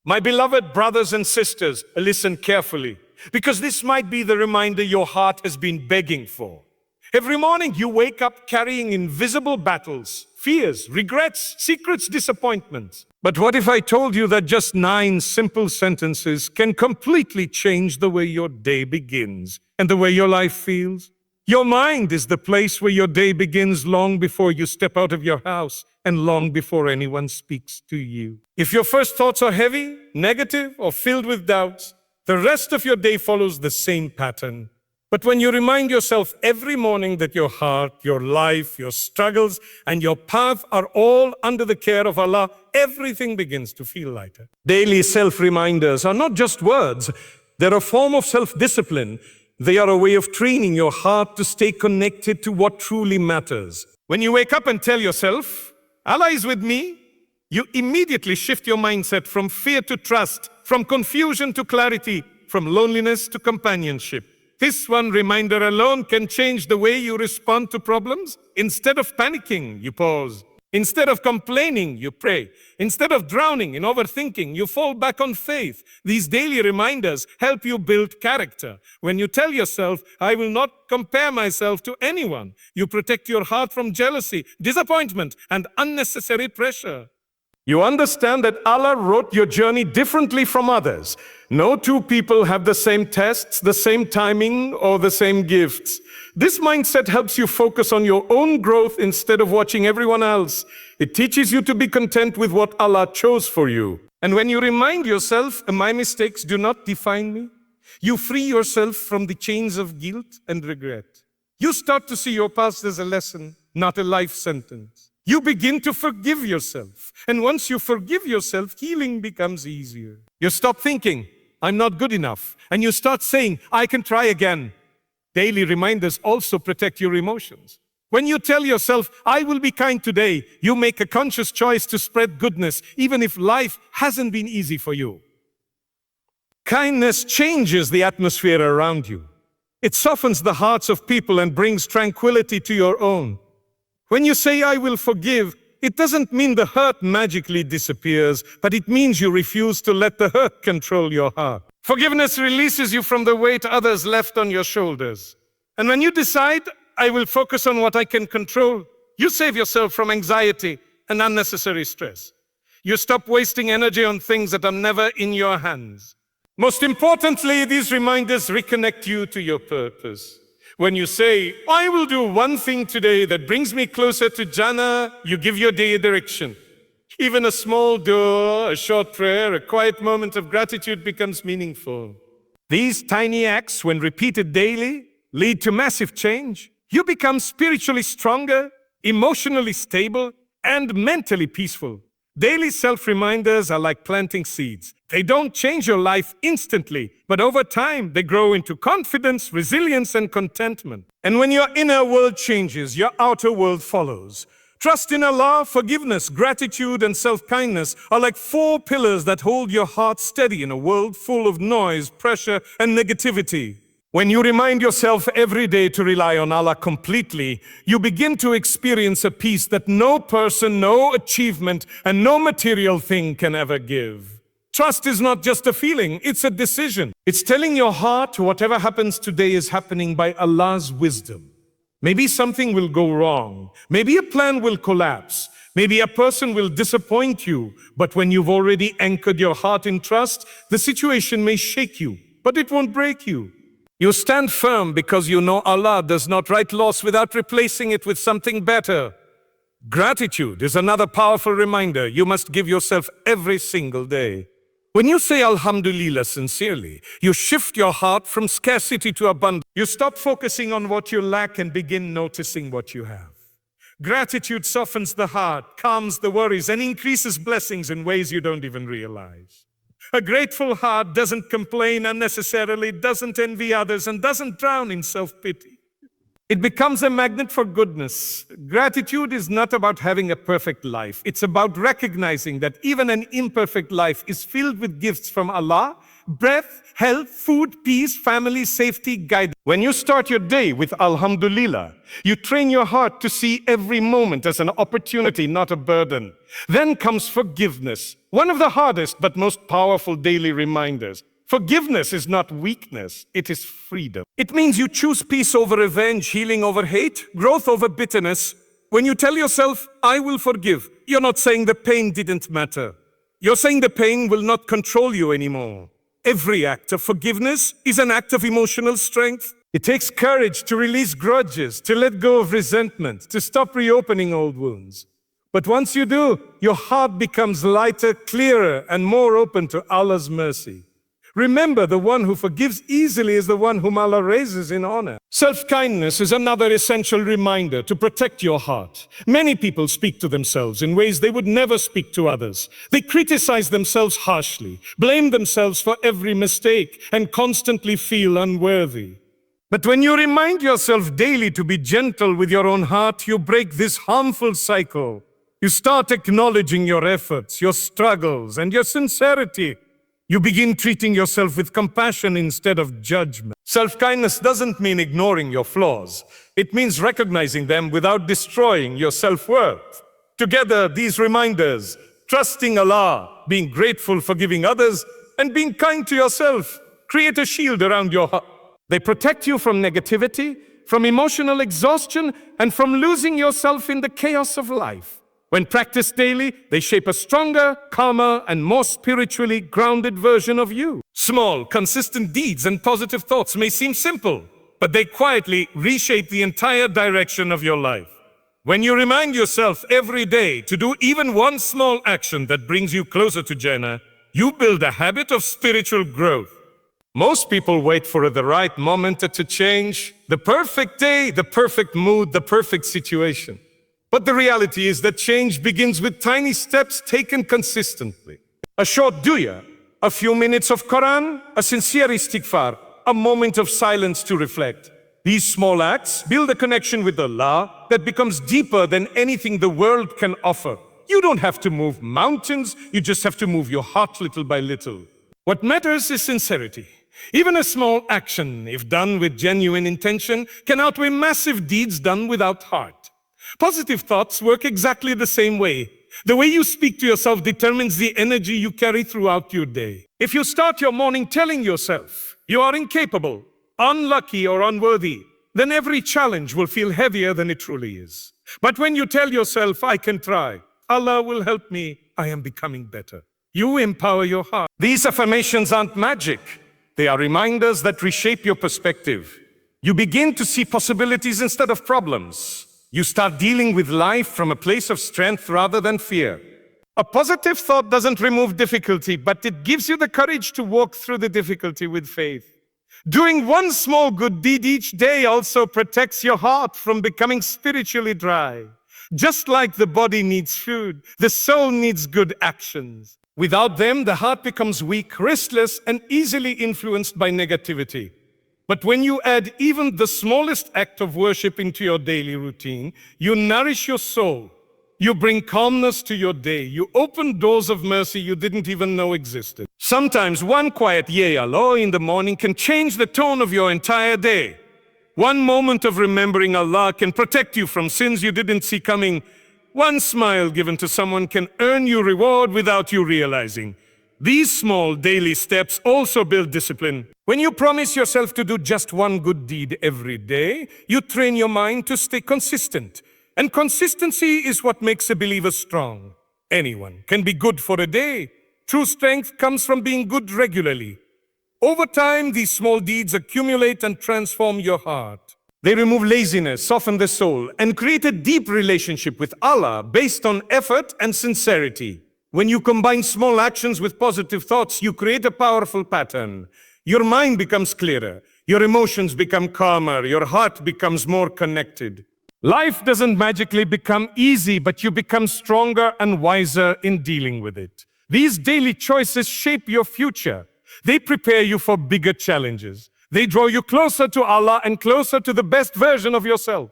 My beloved brothers and sisters, listen carefully, because this might be the reminder your heart has been begging for. Every morning you wake up carrying invisible battles, fears, regrets, secrets, disappointments. But what if I told you that just 9 simple sentences can completely change the way your day begins and the way your life feels? Your mind is the place where your day begins long before you step out of your house and long before anyone speaks to you. If your first thoughts are heavy, negative, or filled with doubts, the rest of your day follows the same pattern. But when you remind yourself every morning that your heart, your life, your struggles, and your path are all under the care of Allah, everything begins to feel lighter. Daily self-reminders are not just words. They're a form of self-discipline. They are a way of training your heart to stay connected to what truly matters. When you wake up and tell yourself, Allah is with me, you immediately shift your mindset from fear to trust, from confusion to clarity, from loneliness to companionship. This one reminder alone can change the way you respond to problems. Instead of panicking, you pause. Instead of complaining, you pray. Instead of drowning in overthinking, you fall back on faith. These daily reminders help you build character. When you tell yourself, I will not compare myself to anyone, you protect your heart from jealousy, disappointment, and unnecessary pressure. You understand that Allah wrote your journey differently from others. No 2 people have the same tests, the same timing, or the same gifts. This mindset helps you focus on your own growth instead of watching everyone else. It teaches you to be content with what Allah chose for you. And when you remind yourself, my mistakes do not define me, you free yourself from the chains of guilt and regret. You start to see your past as a lesson, not a life sentence. You begin to forgive yourself. And once you forgive yourself, healing becomes easier. You stop thinking, I'm not good enough. And you start saying, I can try again. Daily reminders also protect your emotions. When you tell yourself, I will be kind today, you make a conscious choice to spread goodness, even if life hasn't been easy for you. Kindness changes the atmosphere around you. It softens the hearts of people and brings tranquility to your own. When you say, I will forgive, it doesn't mean the hurt magically disappears, but it means you refuse to let the hurt control your heart. Forgiveness releases you from the weight others left on your shoulders. And when you decide, I will focus on what I can control, you save yourself from anxiety and unnecessary stress. You stop wasting energy on things that are never in your hands. Most importantly, these reminders reconnect you to your purpose. When you say, I will do one thing today that brings me closer to Jannah, you give your day a direction. Even a small dua, a short prayer, a quiet moment of gratitude becomes meaningful. These tiny acts, when repeated daily, lead to massive change. You become spiritually stronger, emotionally stable, and mentally peaceful. Daily self-reminders are like planting seeds. They don't change your life instantly, but over time, they grow into confidence, resilience, and contentment. And when your inner world changes, your outer world follows. Trust in Allah, forgiveness, gratitude, and self-kindness are like 4 pillars that hold your heart steady in a world full of noise, pressure, and negativity. When you remind yourself every day to rely on Allah completely, you begin to experience a peace that no person, no achievement, and no material thing can ever give. Trust is not just a feeling, it's a decision. It's telling your heart whatever happens today is happening by Allah's wisdom. Maybe something will go wrong. Maybe a plan will collapse. Maybe a person will disappoint you. But when you've already anchored your heart in trust, the situation may shake you, but it won't break you. You stand firm because you know Allah does not write loss without replacing it with something better. Gratitude is another powerful reminder you must give yourself every single day. When you say Alhamdulillah sincerely, you shift your heart from scarcity to abundance. You stop focusing on what you lack and begin noticing what you have. Gratitude softens the heart, calms the worries, and increases blessings in ways you don't even realize. A grateful heart doesn't complain unnecessarily, doesn't envy others, and doesn't drown in self-pity. It becomes a magnet for goodness. Gratitude is not about having a perfect life. It's about recognizing that even an imperfect life is filled with gifts from Allah breath, health, food, peace, family, safety, guidance. When you start your day with Alhamdulillah, you train your heart to see every moment as an opportunity, not a burden. Then comes forgiveness, one of the hardest but most powerful daily reminders. Forgiveness is not weakness, it is freedom. It means you choose peace over revenge, healing over hate, growth over bitterness. When you tell yourself, I will forgive, you're not saying the pain didn't matter. You're saying the pain will not control you anymore. Every act of forgiveness is an act of emotional strength. It takes courage to release grudges, to let go of resentment, to stop reopening old wounds. But once you do, your heart becomes lighter, clearer, and more open to Allah's mercy. Remember, the one who forgives easily is the one whom Allah raises in honor. Self-kindness is another essential reminder to protect your heart. Many people speak to themselves in ways they would never speak to others. They criticize themselves harshly, blame themselves for every mistake, and constantly feel unworthy. But when you remind yourself daily to be gentle with your own heart, you break this harmful cycle. You start acknowledging your efforts, your struggles, and your sincerity. You begin treating yourself with compassion instead of judgment. Self-kindness doesn't mean ignoring your flaws. It means recognizing them without destroying your self-worth. Together, these reminders, trusting Allah, being grateful, forgiving others, and being kind to yourself, create a shield around your heart. They protect you from negativity, from emotional exhaustion, and from losing yourself in the chaos of life. When practiced daily, they shape a stronger, calmer, and more spiritually grounded version of you. Small, consistent deeds and positive thoughts may seem simple, but they quietly reshape the entire direction of your life. When you remind yourself every day to do even one small action that brings you closer to Jannah, you build a habit of spiritual growth. Most people wait for the right moment to change, the perfect day, the perfect mood, the perfect situation. But the reality is that change begins with tiny steps taken consistently. A short du'a, a few minutes of Quran, a sincere istighfar, a moment of silence to reflect. These small acts build a connection with Allah that becomes deeper than anything the world can offer. You don't have to move mountains, you just have to move your heart little by little. What matters is sincerity. Even a small action, if done with genuine intention, can outweigh massive deeds done without heart. Positive thoughts work exactly the same way. The way you speak to yourself determines the energy you carry throughout your day. If you start your morning telling yourself you are incapable, unlucky, or unworthy, then every challenge will feel heavier than it truly is. But when you tell yourself, I can try, Allah will help me, I am becoming better, you empower your heart. These affirmations aren't magic. They are reminders that reshape your perspective. You begin to see possibilities instead of problems. You start dealing with life from a place of strength rather than fear. A positive thought doesn't remove difficulty, but it gives you the courage to walk through the difficulty with faith. Doing one small good deed each day also protects your heart from becoming spiritually dry. Just like the body needs food, the soul needs good actions. Without them, the heart becomes weak, restless, and easily influenced by negativity. But when you add even the smallest act of worship into your daily routine, you nourish your soul. You bring calmness to your day. You open doors of mercy you didn't even know existed. Sometimes one quiet Ya Allah in the morning can change the tone of your entire day. One moment of remembering Allah can protect you from sins you didn't see coming. One smile given to someone can earn you reward without you realizing. These small daily steps also build discipline. When you promise yourself to do just one good deed every day, you train your mind to stay consistent. And consistency is what makes a believer strong. Anyone can be good for a day. True strength comes from being good regularly. Over time, these small deeds accumulate and transform your heart. They remove laziness, soften the soul, and create a deep relationship with Allah based on effort and sincerity. When you combine small actions with positive thoughts, you create a powerful pattern. Your mind becomes clearer, your emotions become calmer, your heart becomes more connected. Life doesn't magically become easy, but you become stronger and wiser in dealing with it. These daily choices shape your future. They prepare you for bigger challenges. They draw you closer to Allah and closer to the best version of yourself.